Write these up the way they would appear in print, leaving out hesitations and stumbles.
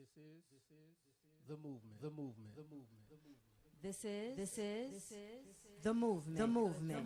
the movement. The movement. The movement. This is the movement. The movement.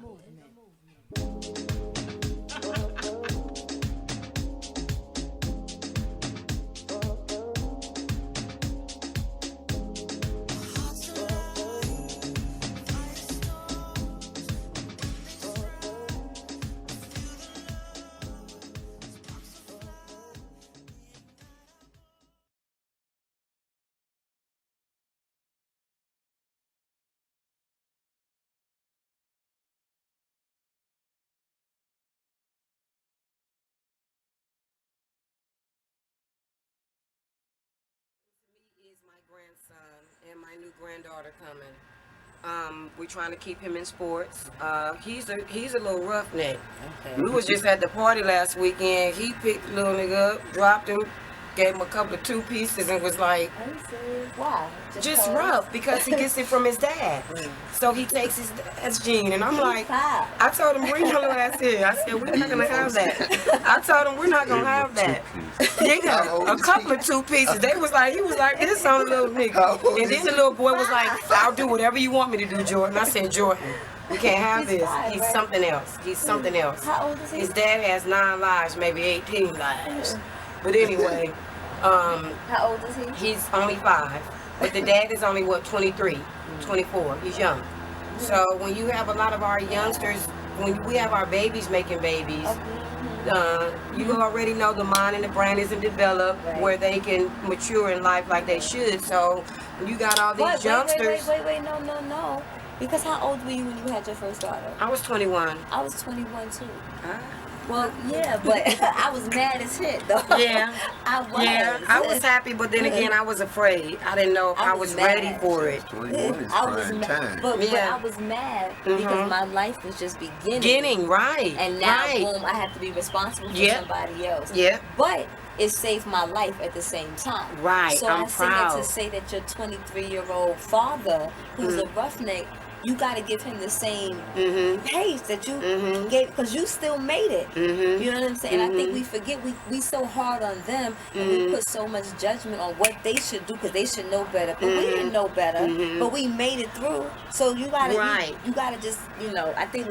Is my grandson and my new granddaughter coming. We're trying to keep him in sports. He's a little roughneck. Okay. We was just at the party last weekend. He picked the little nigga up, dropped him, gave him a couple of 2 pieces, and was like, Why? just rough because he gets it from his dad. So he takes his dad's gene, and I'm like, I told him, bring your little ass here. I said, we're not gonna have that. I told him we're not gonna have that. They got a couple of 2 pieces. He was like this on the little nigga. And then the little boy was like, I'll do whatever you want me to do, Jordan. I said, Jordan, we can't have this. He's something else. He's something else. How old is he? His dad has 9 lives, maybe 18 lives. But anyway, How old is he? he's only 5. But the dad is only, 23, 24. He's young. So when you have a lot of our youngsters, when we have our babies making babies, you already know the mind and the brain isn't developed where they can mature in life like they should. So when you got all these youngsters. Wait, no. Because how old were you when you had your first daughter? I was 21. I was 21 too. Ah. Well, yeah, but I was mad as shit though. Yeah. I was happy, but then again, I was afraid. I didn't know if I was ready for it. 21 is I was prime mad, time. but I was mad because my life was just beginning. Right. And now, boom, I have to be responsible for somebody else. Yeah. But it saved my life at the same time. Right. So I'm I say proud. that to say that your 23-year-old father, who's a roughneck, you got to give him the same pace that you gave, because you still made it. You know what I'm saying? And I think we forget, we so hard on them, and we put so much judgment on what they should do, because they should know better. But we didn't know better, but we made it through. So you got to you got to just, I think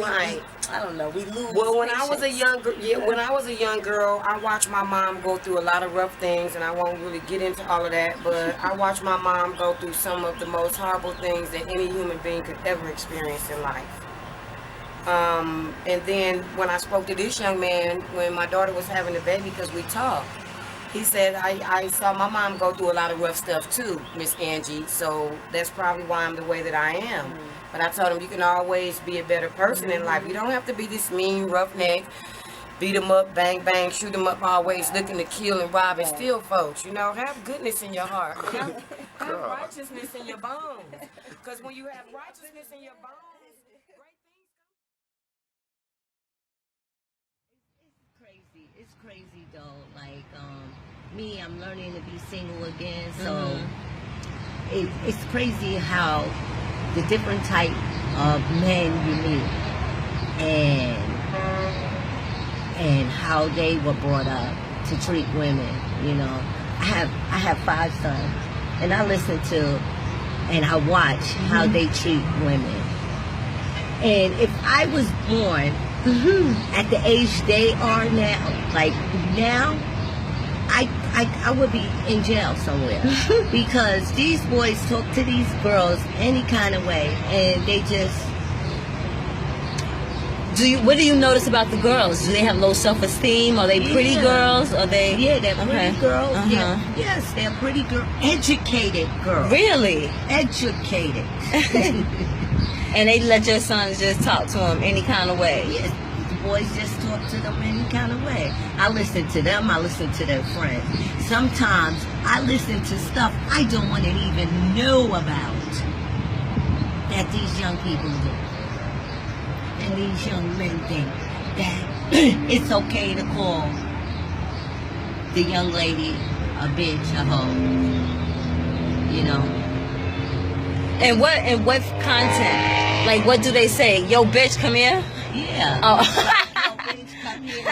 I don't know, we lose Well, when I patience. was a young girl, I watched my mom go through a lot of rough things, and I won't really get into all of that, but I watched my mom go through some of the most horrible things that any human being could ever experience in life. And then when I spoke to this young man, when my daughter was having a baby, because we talked, he said, I saw my mom go through a lot of rough stuff too, Miss Angie, so that's probably why I'm the way that I am. But I told him, you can always be a better person in life. You don't have to be this mean roughneck, beat them up, bang, bang, shoot them up, always looking to kill and rob and steal folks. Have goodness in your heart. Have righteousness in your bones. Because when you have righteousness in your bones, great things come. It's crazy though. Like me, I'm learning to be single again. So it's crazy how the different type of men you meet and how they were brought up to treat women. I have 5 sons, and I listen to and I watch how they treat women. And if I was born at the age they are now, like now, I would be in jail somewhere. Because these boys talk to these girls any kind of way, and they just... What do you notice about the girls? Do they have low self-esteem? Are they pretty girls? Are they? Yeah, they're pretty girls. Yes, they're pretty girls. Educated girls. Really? Educated. And they let your sons just talk to them any kind of way? Yes, the boys just talk to them any kind of way. I listen to them. I listen to their friends. Sometimes I listen to stuff I don't want to even know about that these young people do. And these young men think that it's okay to call the young lady a bitch, a hoe. And what content? Like, what do they say? Yo, bitch, come here? Yeah. Oh. Yo, bitch, come here.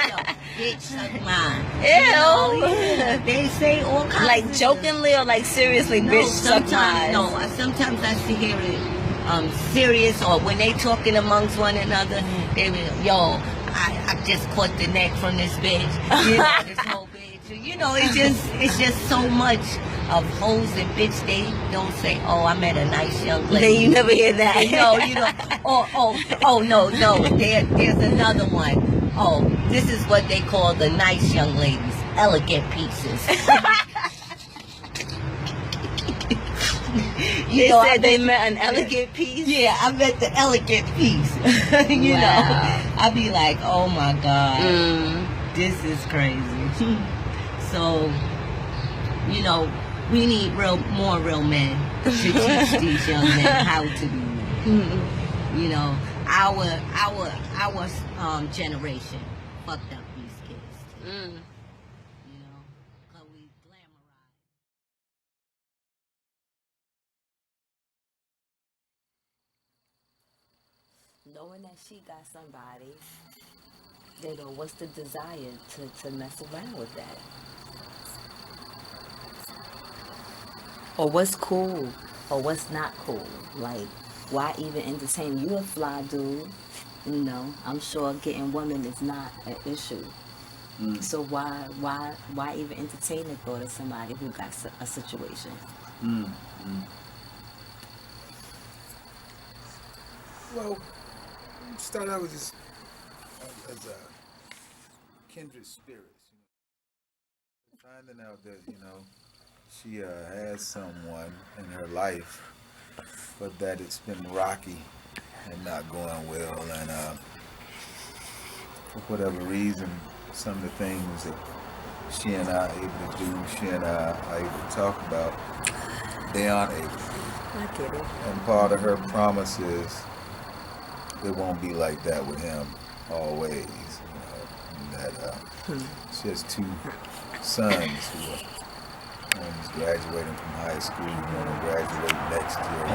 bitch, suck mine. Ew. They say all kinds Like of jokingly or like seriously, No, bitch, suck sometimes, mine. sometimes I see hear it serious, or when they talking amongst one another, they be, yo, I just caught the neck from this bitch. You know, this whole bitch. You know, it's just so much of hoes and bitch. They don't say, oh, I met a nice young lady. Then you never hear that. No, you know. No. There's another one. Oh, this is what they call the nice young ladies, elegant pieces. They said they met an elegant piece? Yeah, I met the elegant piece. You know, I be like, oh my God, this is crazy. So, you know, we need more real men to teach these young men how to be men. You know, our generation fucked up these kids. You know, 'cause we glamorize. Knowing that she got somebody, you know, what's the desire to mess around with that? Or what's cool, or what's not cool? Like, why even entertain? You a fly dude, you know. I'm sure getting women is not an issue. So why even entertain the thought of somebody who got a situation? Well, start out with just as a kindred spirits. You know, finding out that she has someone in her life, but that it's been rocky and not going well, and for whatever reason, some of the things that she and I are able to do, she and I are able to talk about, they aren't able to do. I get it. And part of her promise is it won't be like that with him always. That she has two sons who are, one's graduating from high school, one will graduate next year.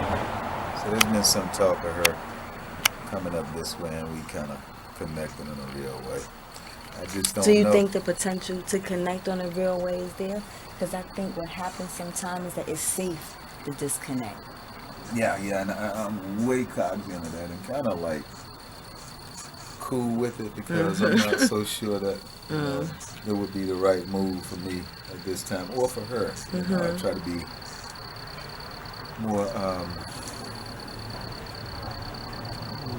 So there's been some talk of her coming up this way, and we kind of connecting in a real way. I just don't know. Do you think the potential to connect on a real way is there? Because I think what happens sometimes is that it's safe to disconnect. Yeah, and I'm way cognizant of that and kind of like cool with it, because I'm not so sure that it would be the right move for me at this time, or for her. You know, I try to be more,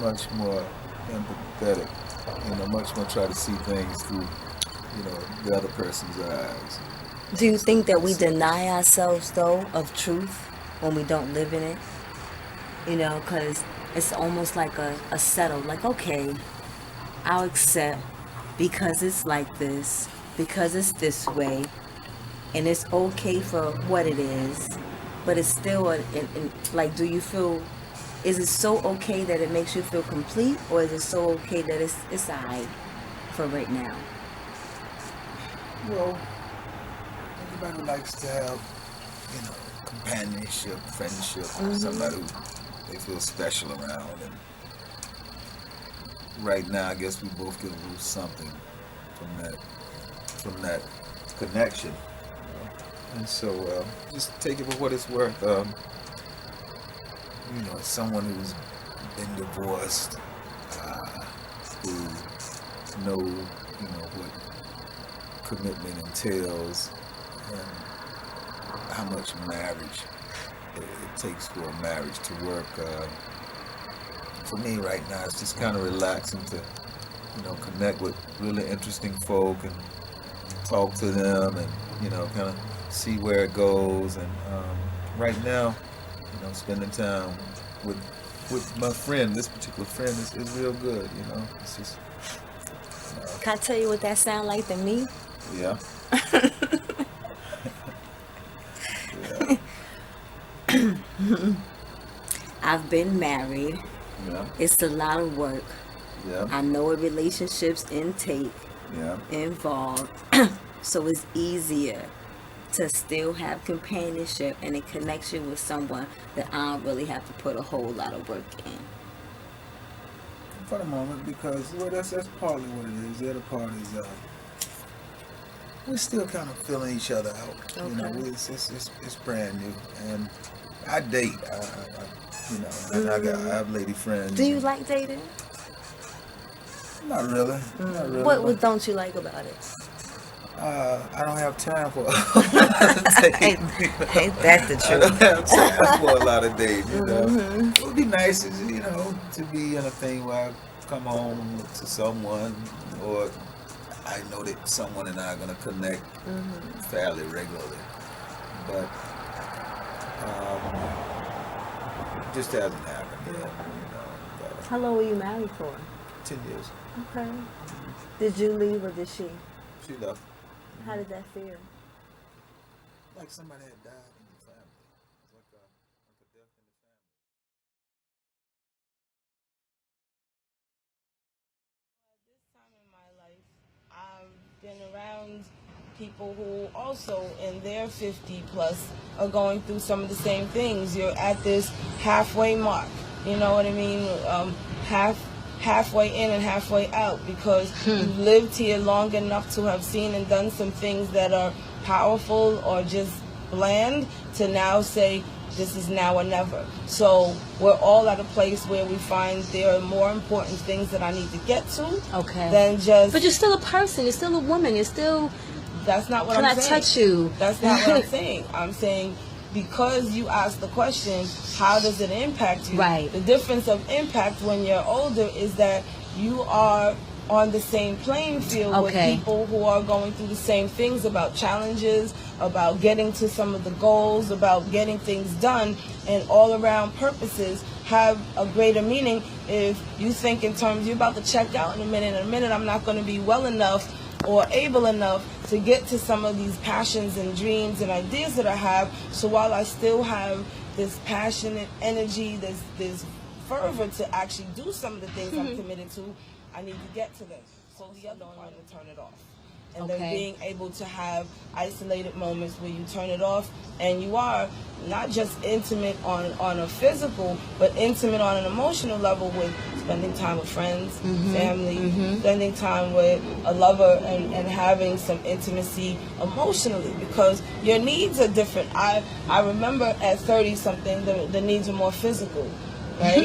much more empathetic. You know, much more try to see things through, the other person's eyes. Do you think that we deny ourselves, though, of truth when we don't live in it? You know, because it's almost like a settle. Like, okay, I'll accept because it's like this, because it's this way, and it's okay for what it is, but it's still, like, do you feel, is it so okay that it makes you feel complete, or is it so okay that it's alright for right now? Well, everybody likes to have, companionship, friendship, somebody who they feel special around. And right now, I guess we both get a little something from that connection. And so, just take it for what it's worth. Someone who's been divorced, who knows, what commitment entails, and how much marriage it takes for a marriage to work. For me right now, it's just kind of relaxing to, connect with really interesting folk and talk to them, and, kind of see where it goes. And right now, spending time with my friend, this particular friend, is real good. It's just. Can I tell you what that sound like to me? Yeah. I've been married. Yeah. It's a lot of work. Yeah. I know what relationships involved. So it's easier to still have companionship and a connection with someone that I don't really have to put a whole lot of work in. For the moment, because that's partly what it is. The other part is we're still kind of feeling each other out. Okay. You know, it's brand new, and I date. You know, and I have lady friends. Do you like dating? Not really. Not really. What don't you like about it? I don't have time for Ain't that the I don't truth? have time for a lot of dating. You know, it would be nice, you know, to be in a thing where I come home to someone, or I know that someone and I are gonna connect fairly regularly. But just hasn't happened yet. You know, How long were you married for? 10 years. Okay. Did you leave or did she? She left. How did that feel? Like somebody had died in the family. It's like a death in the family. This time in my life, I've been around people who also in their 50 plus are going through some of the same things. You're at this halfway mark, you know what I mean? Halfway in and halfway out, because you've lived here long enough to have seen and done some things that are powerful or just bland, to now say this is now or never. So we're all at a place where we find there are more important things that I need to get to than just... But you're still a person. You're still a woman. You're still... That's not what Can I'm I saying. touch you? That's not what I'm saying. I'm saying because you asked the question, how does it impact you? Right. The difference of impact when you're older is that you are on the same playing field with people who are going through the same things, about challenges, about getting to some of the goals, about getting things done, and all around purposes have a greater meaning. If you think in terms, you're about to check out in a minute I'm not going to be well enough or able enough to get to some of these passions and dreams and ideas that I have. So while I still have this passionate energy, this fervor to actually do some of the things I'm committed to, I need to get to them. So the other one to turn it off. And then being able to have isolated moments where you turn it off and you are not just intimate on a physical, but intimate on an emotional level, with spending time with friends, family, spending time with a lover, and having some intimacy emotionally, because your needs are different. I remember at 30-something, the needs are more physical, right?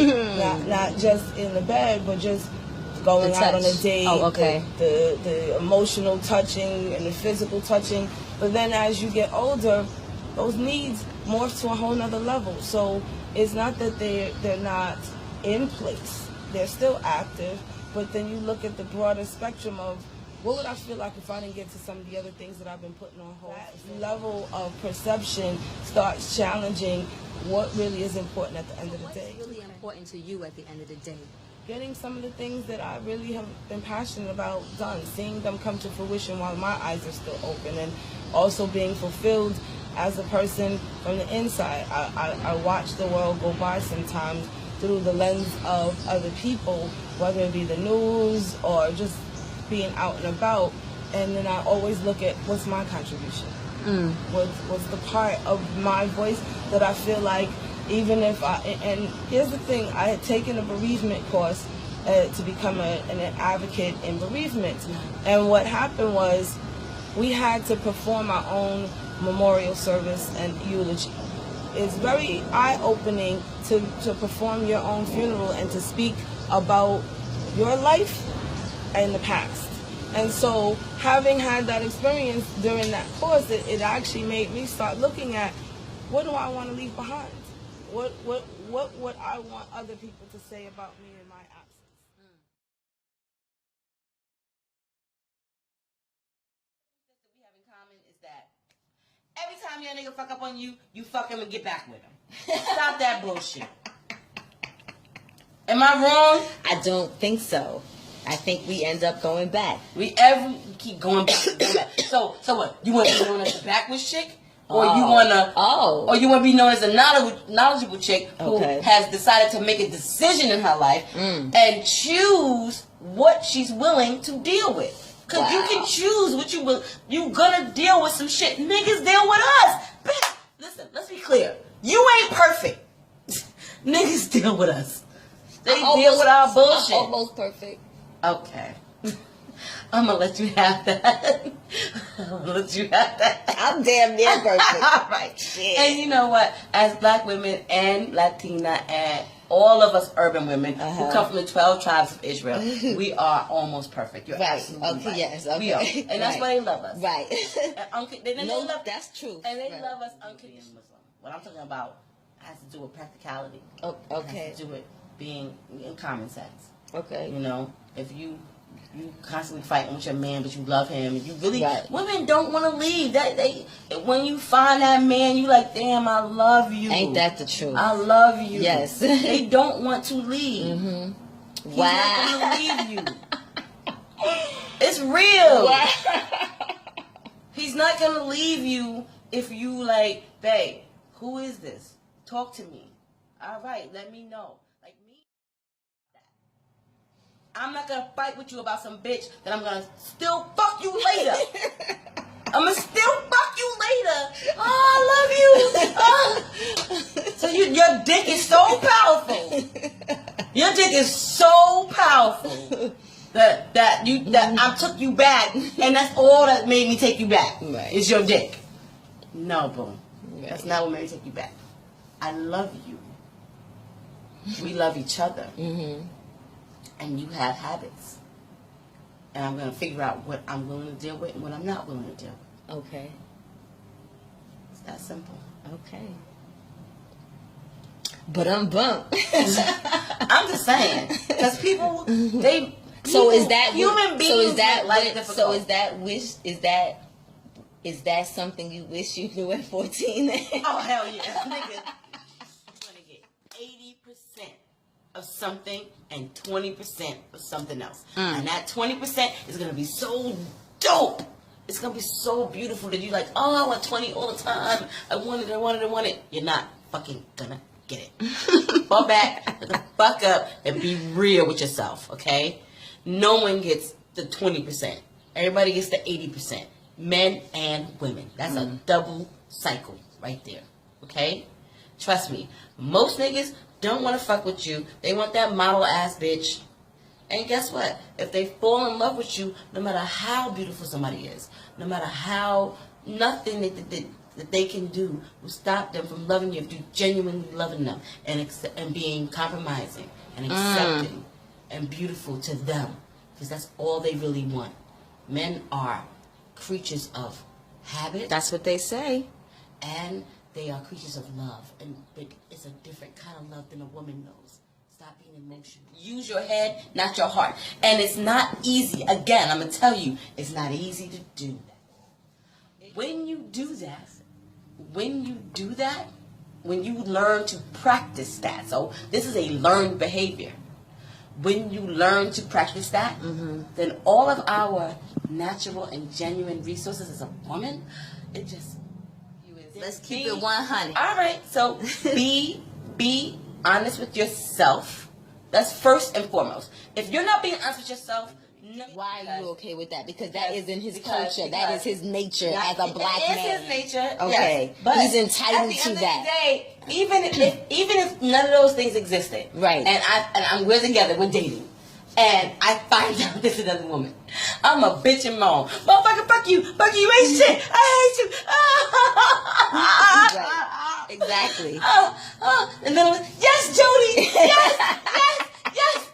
not just in the bed, but just going out on a date, the emotional touching and the physical touching. But then as you get older, those needs morph to a whole nother level. So it's not that they're not in place. They're still active, but then you look at the broader spectrum of what would I feel like if I didn't get to some of the other things that I've been putting on hold. That level of perception starts challenging what really is important at the end of the day. What's really important to you at the end of the day? Getting some of the things that I really have been passionate about done, seeing them come to fruition while my eyes are still open, and also being fulfilled as a person from the inside. I watch the world go by sometimes through the lens of other people, whether it be the news or just being out and about, and then I always look at what's my contribution. What's the part of my voice that I feel like, even if and here's the thing, I had taken a bereavement course to become an advocate in bereavement. And what happened was we had to perform our own memorial service and eulogy. It's very eye-opening to perform your own funeral and to speak about your life and the past. And so having had that experience during that course, it actually made me start looking at, what do I want to leave behind? What would I want other people to say about me in my absence? What we have in common is that every time your nigga fuck up on you, you fuck him and get back with him. Stop that bullshit. Am I wrong? I don't think so. I think we end up going back. We keep going back. So what? You want to be known as a backwards chick? Or you want to be known as a knowledgeable chick who has decided to make a decision in her life and choose what she's willing to deal with. Because you can choose what you will. You gonna deal with some shit. Niggas deal with us. Listen, let's be clear. You ain't perfect. Niggas deal with us. They deal with our bullshit. Almost perfect. Okay. I'm gonna let you have that. I'm gonna let you have that. I'm damn near perfect. All right. Shit. And you know what? As black women and Latina and all of us urban women who come from the 12 tribes of Israel, we are almost perfect. You're absolutely right. Yes. Okay. We are. And that's why they love us. Right. They love, that's true. And they love us unconditionally. What I'm talking about has to do with practicality. Oh, okay. It has to do with being in common sense. Okay. You know, if you constantly fighting with your man, but you love him, and you really women don't want to leave. They when you find that man, you like, damn, I love you. Ain't that the truth? I love you. Yes. They don't want to leave. Mm-hmm. He's not gonna leave you. It's real. Wow. He's not gonna leave you if you like, babe, who is this? Talk to me. All right, let me know. Like me. I'm not gonna fight with you about some bitch that I'm gonna still fuck you later. I'm gonna still fuck you later. Oh, I love you. So your dick is so powerful. Your dick is so powerful that I took you back, and that's all that made me take you back. Right. Is your dick. No, boom. Right. That's not what made me take you back. I love you. We love each other. Mm-hmm. And you have habits. And I'm going to figure out what I'm willing to deal with and what I'm not willing to deal with. Okay. It's that simple. Okay. But I'm bummed. I'm just saying. Because people, they... So is that... Human beings so is that like difficult. So is that wish... Is that something you wish you knew at 14? Oh, hell yeah. Nigga, you're going to get 80% of something and 20% of something else. And that 20% is going to be so dope. It's going to be so beautiful that you're like, oh, I want 20 all the time. I want it. You're not fucking going to get it. Fall back, shut the fuck up, and be real with yourself, okay? No one gets the 20%. Everybody gets the 80%. Men and women. That's a double cycle right there. Okay? Trust me. Most niggas don't want to fuck with you. They want that model ass bitch. And guess what? If they fall in love with you, no matter how beautiful somebody is, no matter how nothing that they can do will stop them from loving you if you're genuinely loving them and being compromising and accepting and beautiful to them. Because that's all they really want. Men are creatures of habit. That's what they say. And they are creatures of love. And it's a different kind of love than a woman knows. Stop being emotional. Use your head, not your heart. And it's not easy. Again, I'm going to tell you, it's not easy to do that. When you do that, when you learn to practice that, so this is a learned behavior. When you learn to practice that, then all of our natural and genuine resources as a woman, it just... Let's keep it 100. All right, so be honest with yourself. That's first and foremost. If you're not being honest with yourself, why are you okay with that? Because that is in his culture. That is his nature as a black man. It is his nature. Okay, yes. But he's entitled to that. At the end of the day, even if none of those things existed, right? And we're together, we're dating, and I find out this is another woman, I'm a bitch and moan. Motherfucker, fuck you, you ain't shit. I hate you. Right. Exactly. And then yes, Jody, yes.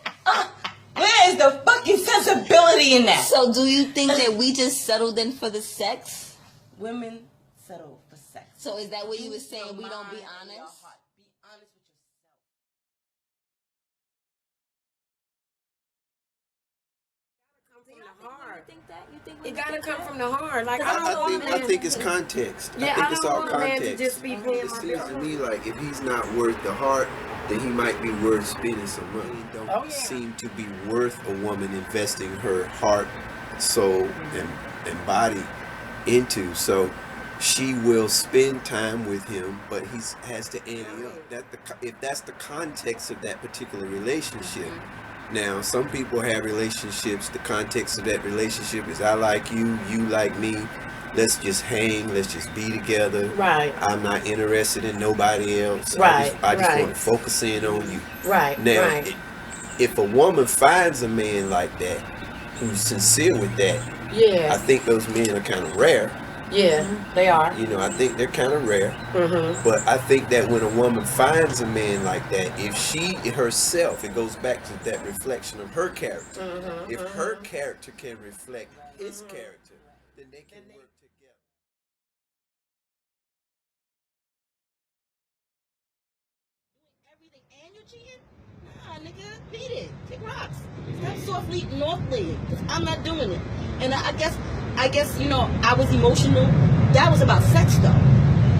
Where is the fucking sensibility in that? So do you think that we just settled in for the sex? Women settle for sex. So is that what you were saying? We don't be honest? Be honest with yourself. It gotta come from the heart. Like I think it's context. Yeah, I think it's all want a man to context. just be paying It my seems bills. to me like if he's not worth the heart, then he might be worth spending some money. He don't seem to be worth a woman investing her heart, soul, and body into. So she will spend time with him, but he has to ante up. If that's the context of that particular relationship. Now, some people have relationships. The context of that relationship is I like you, you like me. Let's just hang. Let's just be together. Right. I'm not interested in nobody else. Right. I just want to focus in on you. Right. Now, Right. if a woman finds a man like that, who's sincere with that. Yeah. I think those men are kind of rare. Yeah, they are. You know, I think they're kind of rare. Mm-hmm. But I think that when a woman finds a man like that, if she herself, it goes back to that reflection of her character. If her character can reflect his character, then they can work together. Everything and you cheating? Nah, nigga, beat it. Take rocks. Stop softly northly. I'm not doing it. And I guess, you know, I was emotional. That was about sex, though.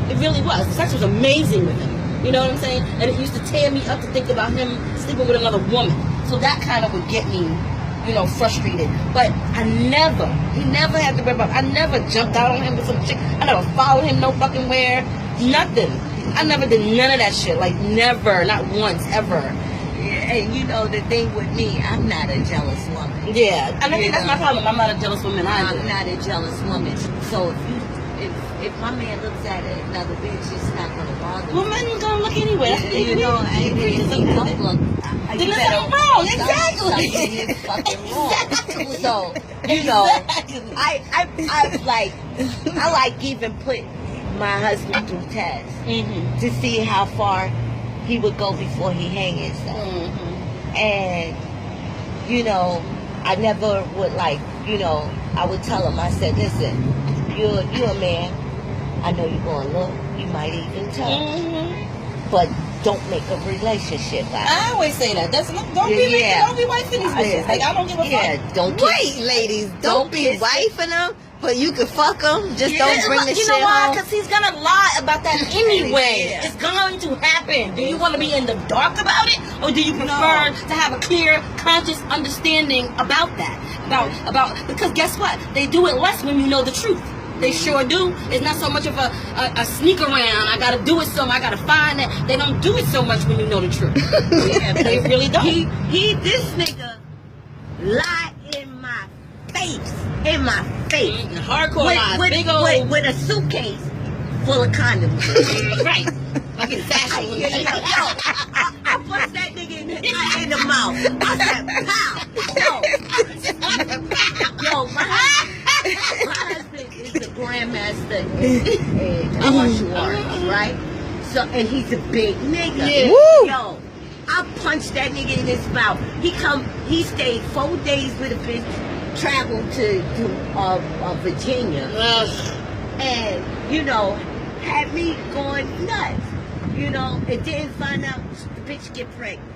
It really was. Sex was amazing with him. You know what I'm saying? And it used to tear me up to think about him sleeping with another woman. So that kind of would get me, you know, frustrated. But he never had to worry about it. I never jumped out on him with some chick. I never followed him no fucking where. Nothing. I never did none of that shit. Like, never. Not once, ever. And you know, the thing with me, I'm not a jealous woman. Yeah. And I think that's my problem. I'm not a jealous woman either. I'm not a jealous woman. So if my man looks at another bitch, it's not gonna bother me. Well, men are gonna look anyway. That's what You know, and if he don't look, then there's something wrong. Exactly. Something is fucking wrong. So, you know, I like even put my husband through tests to see how far he would go before he hang himself. And, you know, I never would I would tell him, I said, listen, you're a man. I know you're going to look. You might even touch. But don't make a relationship out of it. I always say that. Don't be wifing these bitches. Like, I don't give a fuck. Yeah, Wait, ladies, don't be wifing them, but you can fuck them. Just don't bring the shit home. You know why? Because he's going to lie about that anyway. It's going to happen. Do you want to be in the dark about it? Or do you prefer to have a clear, conscious understanding about that? Because guess what? They do it less when you know the truth. They sure do. It's not so much of a sneak around. I gotta do it, so I gotta find it. They don't do it so much when you know the truth. Yeah, they really don't. This nigga lie in my face. Hardcore lies. Big old. With a suitcase full of condoms. Right. Like in fashion. I punched that nigga in the mouth. I said, pow. Yo, my husband is the grandmaster in martial arts, right? So, and he's a big nigga. Yeah. Yo, I punched that nigga in his mouth. He stayed 4 days with a bitch, traveled to Virginia, and you know, had me going nuts. You know, and then find out the bitch get pregnant.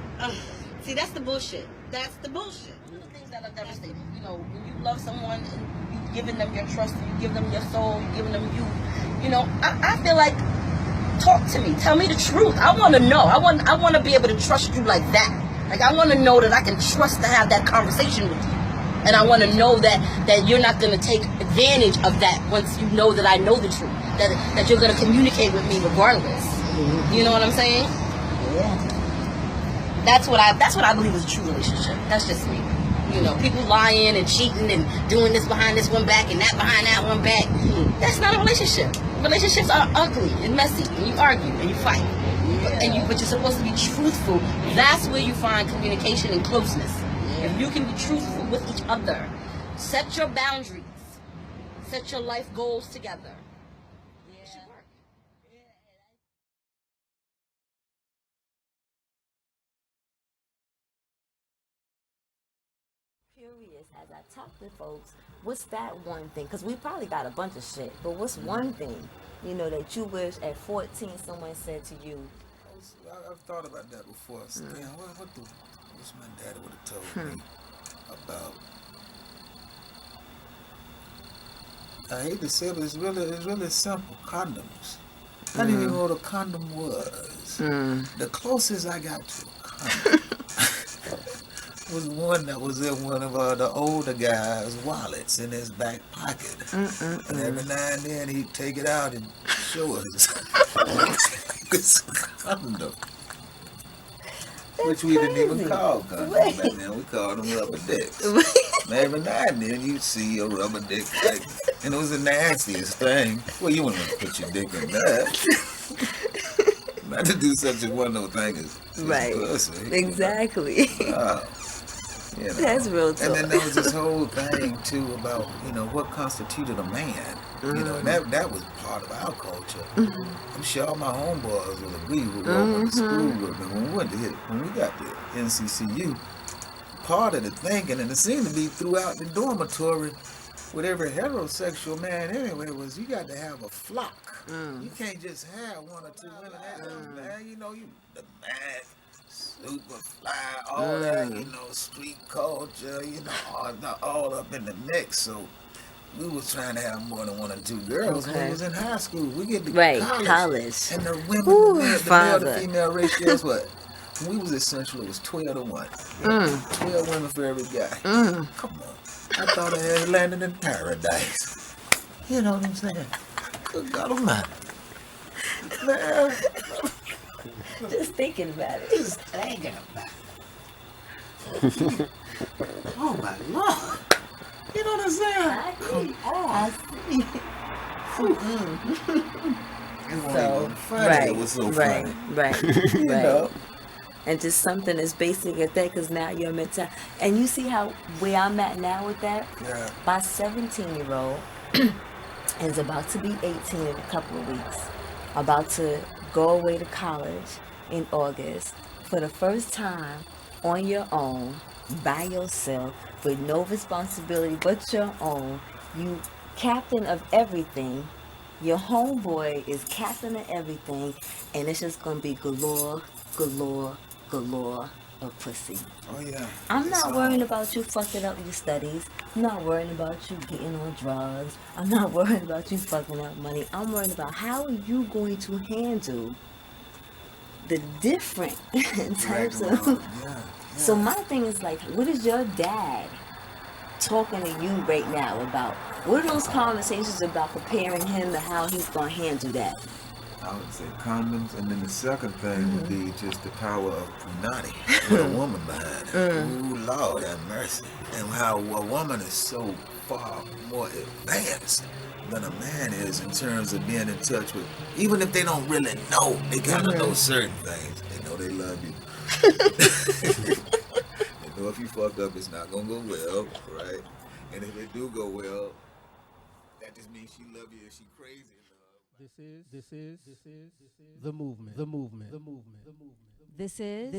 See, that's the bullshit. That's the bullshit. The things that are devastating. You know, when you love someone and you've given them your trust, you give them your soul, you giving them you. You know, I feel like, talk to me. Tell me the truth. I want to know. I want to be able to trust you like that. Like, I want to know that I can trust to have that conversation with you. And I want to know that you're not going to take advantage of that once you know that I know the truth. That you're going to communicate with me regardless. You know what I'm saying? Yeah. That's what I believe is a true relationship. That's just me. You know, people lying and cheating and doing this behind this one back and that behind that one back. That's not a relationship. Relationships are ugly and messy, and you argue and you fight. Yeah. But you're supposed to be truthful. That's where you find communication and closeness. Yeah. If you can be truthful with each other, set your boundaries, set your life goals together. It should work. Curious, as I talk to folks, what's that one thing? Because we probably got a bunch of shit, but what's one thing, you know, that you wish at 14 someone said to you? I've thought about that before. I said, damn, what wish my daddy would have told me about? I hate to say it, but it's really simple. Condoms. I didn't even know what a condom was. The closest I got to a condom was one that was in one of the older guys' wallets in his back pocket. And every now and then he'd take it out and show us this condom. Which we didn't even call condoms back then. We called them rubber dicks. And every now and then you'd see a rubber dick, like, and it was the nastiest thing. Well, you wouldn't want to put your dick in that. Not to do such a one-no thing as Right. pussy. Exactly. You know? That's real talk. And then there was this whole thing too about, you know, what constituted a man. You know, and that was part of our culture. I'm sure all my homeboys will agree with what went to school with me. When we got to NCCU, part of the thinking, and it seemed to be throughout the dormitory with every heterosexual man anyway, was you got to have a flock. You can't just have one or two women. Man, you know, you the man, super fly, all that, you know, street culture, you know, all up in the mix. So we was trying to have more than one or two girls when we was in high school. We get to college. And the women, the male to female ratio is what? When we was at Central, it was 12 to 1. 12 women for every guy. Come on. I thought I had landed in paradise. You know what I'm saying? Good God Almighty. Man. Just thinking about it. Just thinking about it. Oh my Lord. You know what I'm saying? Come on. I see. It was so funny. Right. You know? And just something as basic as that, because now you're mental. And you see how where I'm at now with that? Yeah. My 17-year-old is about to be 18 in a couple of weeks. About to go away to college in August for the first time on your own, by yourself, with no responsibility but your own. You captain of everything. Your homeboy is captain of everything, and it's just gonna be galore of pussy. Oh yeah. I'm not worrying about you fucking up your studies. I'm not worrying about you getting on drugs. I'm not worrying about you fucking up money. I'm worrying about how are you going to handle the different types of. So my thing is like, what is your dad talking to you right now about? What are those conversations about preparing him to how he's gonna handle that? I would say condoms, and then the second thing would be just the power of punani with a woman behind it. Ooh, Lord have mercy. And how a woman is so far more advanced than a man is in terms of being in touch with, even if they don't really know, they kind of know certain things. They know they love you. They know if you fucked up, it's not going to go well, right? And if it do go well, that just means she love you and she crazy. This is the movement. The movement. The movement. The movement. This is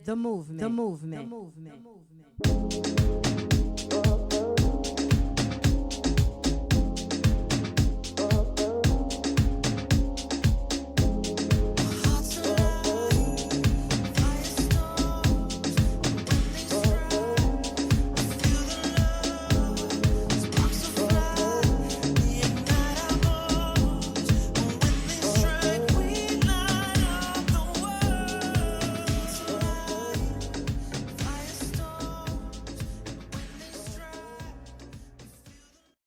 the movement. The movement. The movement.